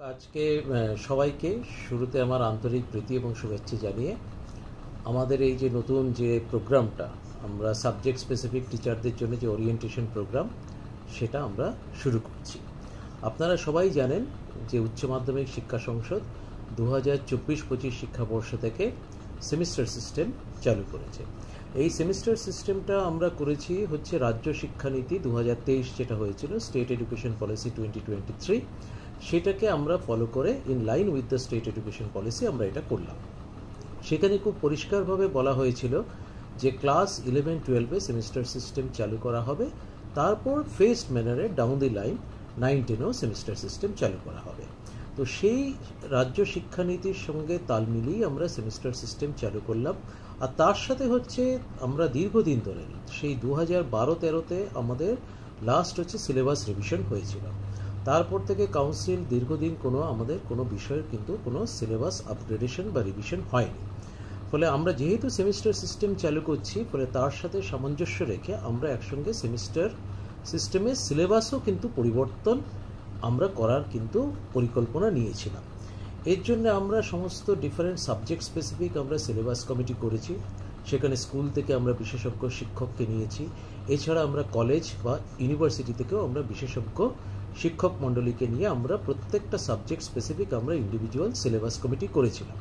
আজকে সবাইকে শুরুতে আমার আন্তরিক প্রীতি এবং শুভেচ্ছা জানিয়ে আমাদের এই যে নতুন যে প্রোগ্রামটা আমরা সাবজেক্ট স্পেসিফিক টিচারদের জন্য যে ওরিয়েন্টেশন প্রোগ্রাম সেটা আমরা শুরু করছি। আপনারা সবাই জানেন যে উচ্চ মাধ্যমিক শিক্ষা সংসদ 2024-25 শিক্ষাবর্ষ থেকে সেমিস্টার সিস্টেম চালু করেছে। এই সেমিস্টার সিস্টেমটা আমরা করেছি হচ্ছে রাজ্য শিক্ষানীতি 2023 যেটা হয়েছিল, স্টেট এডুকেশন পলিসি 2023, সেটাকে আমরা ফলো করে in line with the state education policy আমরা এটা করলাম। সেখানে খুব পরিষ্কারভাবে বলা হয়েছিল যে ক্লাস 11-12-এ সেমিস্টার সিস্টেম চালু করা হবে, তারপর ফেজড ম্যানারে ডাউন দি লাইন 9-10-এও সেমিস্টার সিস্টেম চালু করা হবে। তো সেই রাজ্য শিক্ষানীতির সঙ্গে তাল মিলিয়ে আমরা সেমিস্টার সিস্টেম চালু করলাম। আর তার সাথে হচ্ছে আমরা দীর্ঘদিন ধরে সেই 2012-13-তে আমাদের লাস্ট হচ্ছে সিলেবাস রিভিশন হয়েছিল। তারপর থেকে কাউন্সিল দীর্ঘদিন আমাদের কোনো বিষয়ের কিন্তু কোনো সিলেবাস আপগ্রেডেশন বা রিভিশন হয়নি। ফলে আমরা যেহেতু সেমিস্টার সিস্টেম চালু করছি, ফলে তার সাথে সামঞ্জস্য রেখে আমরা একসঙ্গে সেমিস্টার সিস্টেমের সিলেবাসও কিন্তু পরিবর্তন আমরা করার কিন্তু পরিকল্পনা নিয়েছিলাম। এর জন্য আমরা সমস্ত ডিফারেন্ট সাবজেক্ট স্পেসিফিক আমরা সিলেবাস কমিটি করেছি। সেখানে স্কুল থেকে আমরা বিশেষজ্ঞ শিক্ষককে নিয়েছি, এছাড়া আমরা কলেজ বা ইউনিভার্সিটি থেকেও আমরা বিশেষজ্ঞ শিক্ষক মণ্ডলীকে নিয়ে আমরা প্রত্যেকটা সাবজেক্ট স্পেসিফিক আমরা ইন্ডিভিজুয়াল সিলেবাস কমিটি করেছিলাম।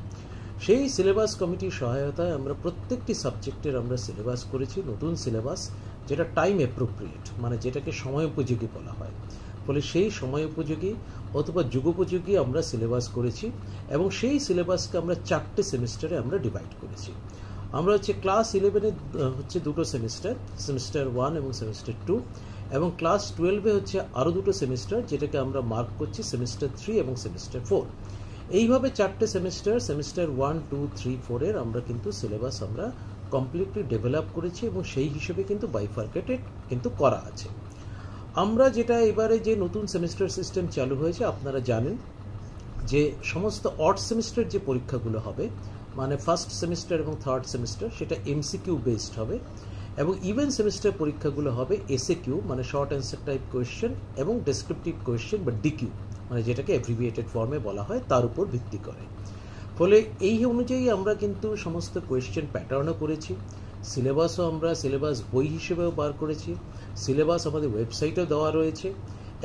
সেই সিলেবাস কমিটির সহায়তায় আমরা প্রত্যেকটি সাবজেক্টের আমরা সিলেবাস করেছি নতুন সিলেবাস, যেটা টাইম অ্যাপ্রোপ্রিয়েট, মানে যেটাকে সময় উপযোগী বলা হয়। ফলে সেই সময় উপযোগী অথবা যুগোপযোগী আমরা সিলেবাস করেছি এবং সেই সিলেবাসকে আমরা 4টে সেমিস্টারে আমরা ডিভাইড করেছি। আমরা হচ্ছে ক্লাস 11-এ হচ্ছে দুটো সেমিস্টার 1 এবং সেমিস্টার 2, এবং ক্লাস 12-এ হচ্ছে আরও দুটো সেমিস্টার, যেটাকে আমরা মার্ক করছি সেমিস্টার 3 এবং সেমিস্টার 4। এইভাবে 4টে সেমিস্টার 1, 2, 3, 4-এর আমরা কিন্তু সিলেবাস আমরা কমপ্লিটলি ডেভেলপ করেছি এবং সেই হিসেবে কিন্তু বাইফার্কেটেড কিন্তু করা আছে। আমরা যেটা এবারে যে নতুন সেমিস্টার সিস্টেম চালু হয়েছে, আপনারা জানেন যে সমস্ত অড সেমিস্টার যে পরীক্ষাগুলো হবে, মানে ফার্স্ট সেমিস্টার এবং থার্ড সেমিস্টার, সেটা এমসিকিউ বেসড হবে, এবং ইভেন সেমিস্টার পরীক্ষাগুলো হবে এসএকিউ, মানে শর্ট অ্যান্সার টাইপ কোয়েশ্চেন, এবং ডেসক্রিপটিভ কোয়েশ্চেন বা ডিকিউ, মানে যেটাকে অ্যাব্রিভিয়েটেড ফর্মে বলা হয়, তার উপর ভিত্তি করে। ফলে এই অনুযায়ী আমরা কিন্তু সমস্ত কোয়েশ্চেন প্যাটার্নও করেছি, সিলেবাসও আমরা সিলেবাস বই হিসেবেও বার করেছি, সিলেবাস আমাদের ওয়েবসাইটেও দেওয়া রয়েছে,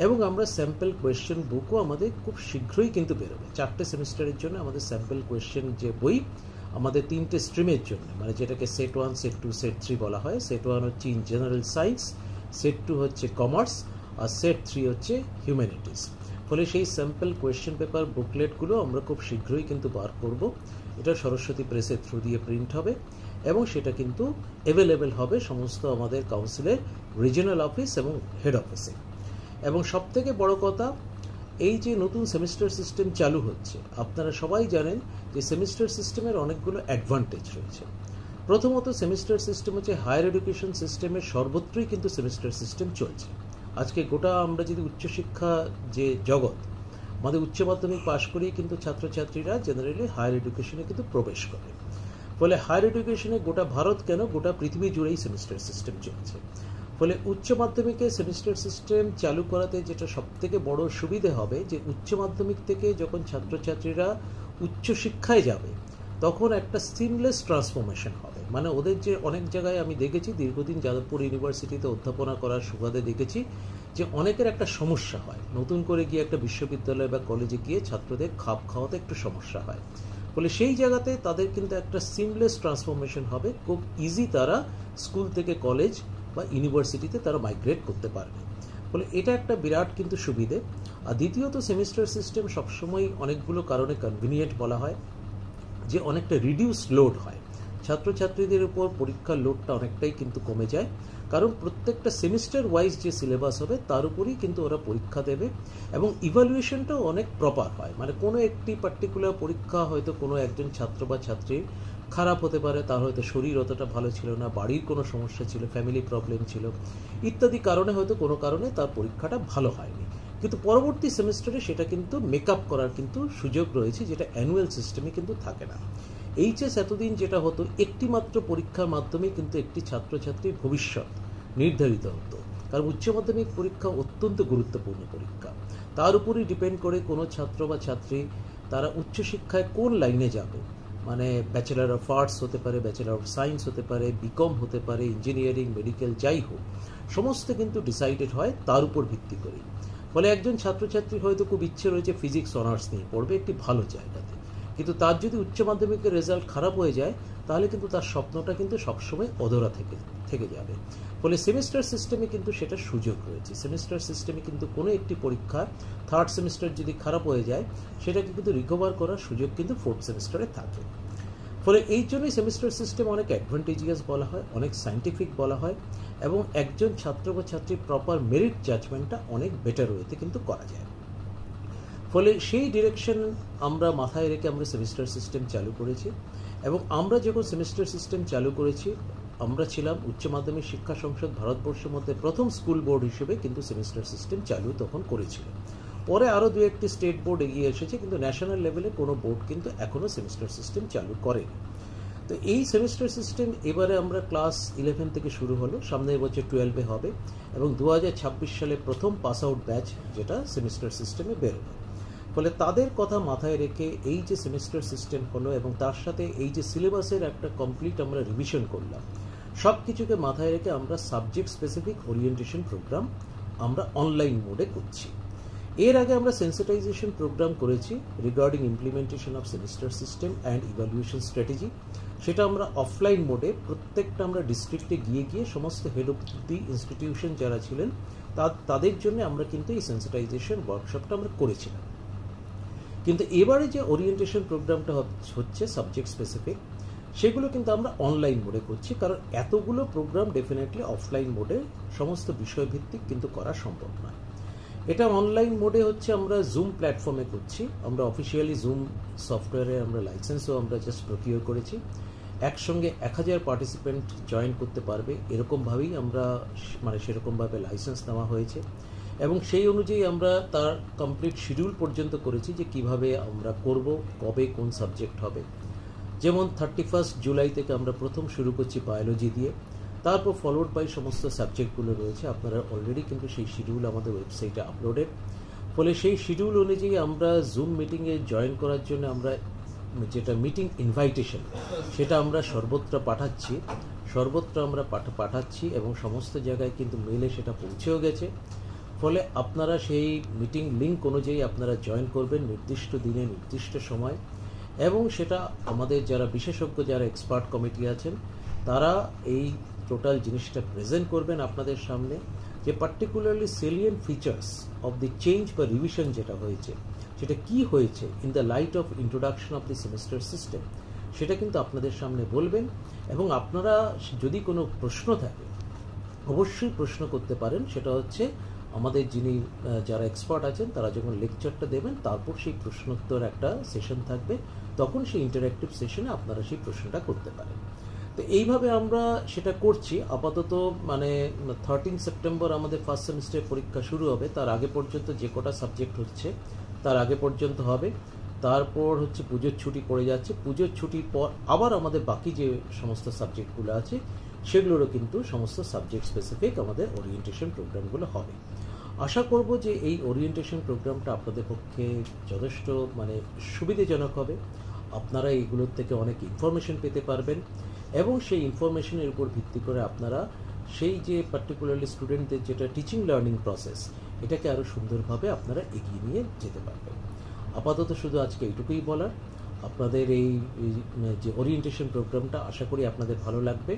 এবং আমরা স্যাম্পল কোয়েশ্চেন বুকও আমাদের খুব শীঘ্রই কিন্তু বেরোবে। 4টে সেমিস্টারের জন্য আমাদের স্যাম্পল কোয়েশ্চেন যে বই আমাদের 3টে স্ট্রিমের জন্য, মানে যেটাকে সেট 1, সেট 2, সেট 3 বলা হয়। সেট 1 হচ্ছে ইন জেনারেল সায়েন্স, সেট 2 হচ্ছে কমার্স, আর সেট 3 হচ্ছে হিউম্যানিটিস। ফলে সেই স্যাম্পল কোয়েশ্চেন পেপার বুকলেটগুলো আমরা খুব শীঘ্রই কিন্তু বার করব। এটা সরস্বতী প্রেসের থ্রু দিয়ে প্রিন্ট হবে এবং সেটা কিন্তু অ্যাভেলেবেল হবে সমস্ত আমাদের কাউন্সিলের রিজিওনাল অফিস এবং হেড অফিসে। এবং সবথেকে বড় কথা, এই যে নতুন সেমিস্টার সিস্টেম চালু হচ্ছে, আপনারা সবাই জানেন যে সেমিস্টার সিস্টেমের অনেকগুলো অ্যাডভান্টেজ রয়েছে। প্রথমত, সেমিস্টার সিস্টেম হচ্ছে হায়ার এডুকেশন সিস্টেমের সর্বত্রই কিন্তু সেমিস্টার সিস্টেম চলছে। আজকে গোটা আমরা যদি উচ্চশিক্ষা যে জগৎ, আমাদের উচ্চ মাধ্যমিক পাশ করেই কিন্তু ছাত্রছাত্রীরা জেনারেলি হায়ার এডুকেশনে কিন্তু প্রবেশ করে। ফলে হায়ার এডুকেশনে গোটা ভারত কেন, গোটা পৃথিবী জুড়েই সেমিস্টার সিস্টেম চলছে। ফলে উচ্চ মাধ্যমিকে সেমিস্টার সিস্টেম চালু করাতে যেটা সবথেকে বড় সুবিধে হবে, যে উচ্চ মাধ্যমিক থেকে যখন ছাত্রছাত্রীরা উচ্চশিক্ষায় যাবে, তখন একটা সিমলেস ট্রান্সফরমেশন হবে। মানে ওদের যে অনেক জায়গায় আমি দেখেছি, দীর্ঘদিন যাদবপুর ইউনিভার্সিটিতে অধ্যাপনা করার সুবাদে দেখেছি যে অনেকের একটা সমস্যা হয়, নতুন করে গিয়ে একটা বিশ্ববিদ্যালয় বা কলেজে গিয়ে ছাত্রদের খাপ খাওয়াতে একটু সমস্যা হয়। ফলে সেই জায়গাতে তাদের কিন্তু একটা সিমলেস ট্রান্সফরমেশন হবে, খুব ইজি তারা স্কুল থেকে কলেজ বা ইউনিভার্সিটিতে তারা মাইগ্রেট করতে পারবে। ফলে এটা একটা বিরাট কিন্তু সুবিধে। আর দ্বিতীয়ত, সেমিস্টার সিস্টেম সবসময় অনেকগুলো কারণে কনভিনিয়েন্ট বলা হয়, যে অনেকটা রিডিউস লোড হয়, ছাত্রছাত্রীদের উপর পরীক্ষার লোডটা অনেকটাই কিন্তু কমে যায়, কারণ প্রত্যেকটা সেমিস্টার ওয়াইজ যে সিলেবাস হবে তার উপরেই কিন্তু ওরা পরীক্ষা দেবে, এবং ইভ্যালুয়েশনটাও অনেক প্রপার হয়। মানে কোনো একটি পার্টিকুলার পরীক্ষা হয়তো কোনো একজন ছাত্র বা ছাত্রীর খারাপ হতে পারে, তার হয়তো শরীর অতটা ভালো ছিল না, বাড়ির কোনো সমস্যা ছিল, ফ্যামিলি প্রবলেম ছিল, ইত্যাদি কারণে হয়তো কোনো কারণে তার পরীক্ষাটা ভালো হয়নি, কিন্তু পরবর্তী সেমিস্টারে সেটা কিন্তু মেকআপ করার কিন্তু সুযোগ রয়েছে, যেটা অ্যানুয়াল সিস্টেমে কিন্তু থাকে না। এইচএস এতদিন যেটা হতো, একটি মাত্র পরীক্ষার মাধ্যমে কিন্তু একটি ছাত্রছাত্রীর ভবিষ্যৎ নির্ধারিত হতো, কারণ উচ্চ মাধ্যমিক পরীক্ষা অত্যন্ত গুরুত্বপূর্ণ পরীক্ষা। তার উপরই ডিপেন্ড করে কোনো ছাত্র বা ছাত্রী তারা উচ্চশিক্ষায় কোন লাইনে যাবে, মানে ব্যাচেলার অফ আর্টস হতে পারে, ব্যাচেলার অফ সায়েন্স হতে পারে, বিকম হতে পারে, ইঞ্জিনিয়ারিং, মেডিকেল, যাই হোক, সমস্ত কিন্তু ডিসাইডেড হয় তার উপর ভিত্তি করেই। ফলে একজন ছাত্রছাত্রী হয়তো খুব ইচ্ছে রয়েছে ফিজিক্স অনার্স নিয়ে পড়বে একটি ভালো জায়গাতে, কিন্তু তার যদি উচ্চ মাধ্যমিকের রেজাল্ট খারাপ হয়ে যায় তাহলে কিন্তু তার স্বপ্নটা কিন্তু সবসময় অধরা থেকে যাবে। ফলে সেমিস্টার সিস্টেমে কিন্তু সেটা সুযোগ রয়েছে। সেমিস্টার সিস্টেমে কিন্তু কোনো একটি পরীক্ষা থার্ড সেমিস্টার যদি খারাপ হয়ে যায় সেটাকে কিন্তু রিকভার করার সুযোগ কিন্তু ফোর্থ সেমিস্টারে থাকে। ফলে এই জন্যই সেমিস্টার সিস্টেম অনেক অ্যাডভান্টেজিয়াস বলা হয়, অনেক সায়েন্টিফিক বলা হয়, এবং একজন ছাত্র বা ছাত্রীর প্রপার মেরিট জাজমেন্টটা অনেক বেটার ওয়েতে কিন্তু করা যায়। ফলে সেই ডিরেকশন আমরা মাথায় রেখে আমরা সেমিস্টার সিস্টেম চালু করেছি। এবং আমরা যখন সেমিস্টার সিস্টেম চালু করেছি আমরা ছিলাম উচ্চ মাধ্যমিক শিক্ষা সংসদ ভারতবর্ষের মধ্যে প্রথম স্কুল বোর্ড হিসেবে কিন্তু সেমিস্টার সিস্টেম চালু তখন করেছিল। পরে আরও দু একটি স্টেট বোর্ড এগিয়ে এসেছে, কিন্তু ন্যাশনাল লেভেলে কোনো বোর্ড কিন্তু এখনও সেমিস্টার সিস্টেম চালু করেনি। তো এই সেমিস্টার সিস্টেম এবারে আমরা ক্লাস 11 থেকে শুরু হলো, সামনের বছর 12-এ হবে, এবং 2026 সালে প্রথম পাস আউট ব্যাচ যেটা সেমিস্টার সিস্টেমে বেরোবে। ফলে তাদের কথা মাথায় রেখে এই যে সেমিস্টার সিস্টেম হলো এবং তার সাথে এই যে সিলেবাসের একটা কমপ্লিট আমরা রিভিশন করলাম, সব কিছুকে মাথায় রেখে আমরা সাবজেক্ট স্পেসিফিক ওরিয়েন্টেশন প্রোগ্রাম আমরা অনলাইন মোডে করছি। এর আগে আমরা সেন্সিটাইজেশন প্রোগ্রাম করেছি regarding implementation of semester system and evaluation strategy. সেটা আমরা অফলাইন মোডে প্রত্যেকটা আমরা ডিস্ট্রিক্টে গিয়ে সমস্ত হেড অফ দি ইনস্টিটিউশন যারা ছিলেন তাদের জন্য আমরা কিন্তু এই সেন্সিটাইজেশন ওয়ার্কশপটা আমরা করেছিলাম। কিন্তু এবারে যে ওরিয়েন্টেশন প্রোগ্রামটা হচ্ছে সাবজেক্ট স্পেসিফিক, সেগুলো কিন্তু আমরা অনলাইন মোডে করছি, কারণ এতগুলো প্রোগ্রাম ডেফিনেটলি অফলাইন মোডে সমস্ত বিষয়ভিত্তিক কিন্তু করা সম্ভব নয়। এটা অনলাইন মোডে হচ্ছে আমরা জুম প্ল্যাটফর্মে করছি। আমরা অফিসিয়ালি জুম সফটওয়্যারে আমরা লাইসেন্সও আমরা জাস্ট প্রকিওর করেছি। একসঙ্গে 1000 পার্টিসিপেন্ট জয়েন করতে পারবে এরকমভাবেই আমরা সেরকমভাবে লাইসেন্স নেওয়া হয়েছে, এবং সেই অনুযায়ী আমরা তার কমপ্লিট শিডিউল পর্যন্ত করেছি যে কিভাবে আমরা করব, কবে কোন সাবজেক্ট হবে। যেমন 31 জুলাই থেকে আমরা প্রথম শুরু করছি বায়োলজি দিয়ে, তারপর ফলোড বাই সমস্ত সাবজেক্টগুলো রয়েছে। আপনারা অলরেডি কিন্তু সেই শিডিউল আমাদের ওয়েবসাইটে আপলোডেড। ফলে সেই শিডিউল অনুযায়ী আমরা জুম মিটিংয়ে জয়েন করার জন্য আমরা যেটা মিটিং ইনভাইটেশন সেটা আমরা সর্বত্র পাঠাচ্ছি এবং সমস্ত জায়গায় কিন্তু মেলে সেটা পৌঁছেও গেছে। ফলে আপনারা সেই মিটিং লিঙ্ক অনুযায়ী আপনারা জয়েন করবেন নির্দিষ্ট দিনে নির্দিষ্ট সময়, এবং সেটা আমাদের যারা বিশেষজ্ঞ যারা এক্সপার্ট কমিটি আছেন তারা এই টোটাল জিনিসটা প্রেজেন্ট করবেন আপনাদের সামনে, যে particularly সেলিয়েন্ট features of the change বা রিভিশন যেটা হয়েছে সেটা কি হয়েছে in the light off introduction of the semester system, সেটা কিন্তু আপনাদের সামনে বলবেন। এবং আপনারা যদি কোনো প্রশ্ন থাকে অবশ্যই প্রশ্ন করতে পারেন। সেটা হচ্ছে আমাদের যারা এক্সপার্ট আছেন তারা যখন লেকচারটা দেবেন তারপর সেই প্রশ্নোত্তর একটা সেশন থাকবে, তখন সেই ইন্টারঅ্যাক্টিভ সেশনে আপনারা সেই প্রশ্নটা করতে পারেন। তো এইভাবে আমরা সেটা করছি। আপাতত 13 সেপ্টেম্বর আমাদের ফার্স্ট সেমিস্টারের পরীক্ষা শুরু হবে, তার আগে পর্যন্ত যে কটা সাবজেক্ট হচ্ছে তার আগে পর্যন্ত হবে। তারপর হচ্ছে পুজোর ছুটি পড়ে যাচ্ছে, পুজোর ছুটির পর আবার আমাদের বাকি যে সমস্ত সাবজেক্টগুলো আছে সেগুলোরও কিন্তু সমস্ত সাবজেক্ট স্পেসিফিক আমাদের ওরিয়েন্টেশন প্রোগ্রামগুলো হবে। আশা করব যে এই ওরিয়েন্টেশন প্রোগ্রামটা আপনাদের পক্ষে যথেষ্ট সুবিধাজনক হবে। আপনারা এইগুলোর থেকে অনেক ইনফরমেশন পেতে পারবেন, এবং সেই ইনফরমেশনের উপর ভিত্তি করে আপনারা সেই যে পার্টিকুলারলি স্টুডেন্টদের যেটা টিচিং লার্নিং প্রসেস এটাকে আরও সুন্দরভাবে আপনারা এগিয়ে নিয়ে যেতে পারবেন। আপাতত শুধু আজকে এইটুকুই বলার। আপনাদের এই যে ওরিয়েন্টেশন প্রোগ্রামটা আশা করি আপনাদের ভালো লাগবে,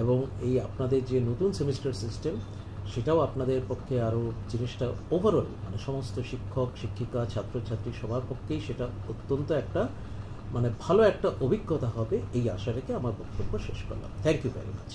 এবং এই আপনাদের যে নতুন সেমিস্টার সিস্টেম সেটাও আপনাদের পক্ষে আরও জিনিসটা ওভারঅল সমস্ত শিক্ষক শিক্ষিকা ছাত্রছাত্রী সবার পক্ষেই সেটা অত্যন্ত একটা ভালো একটা অভিজ্ঞতা হবে, এই আশা রেখে আমার বক্তব্য শেষ করলাম। Thank you very much.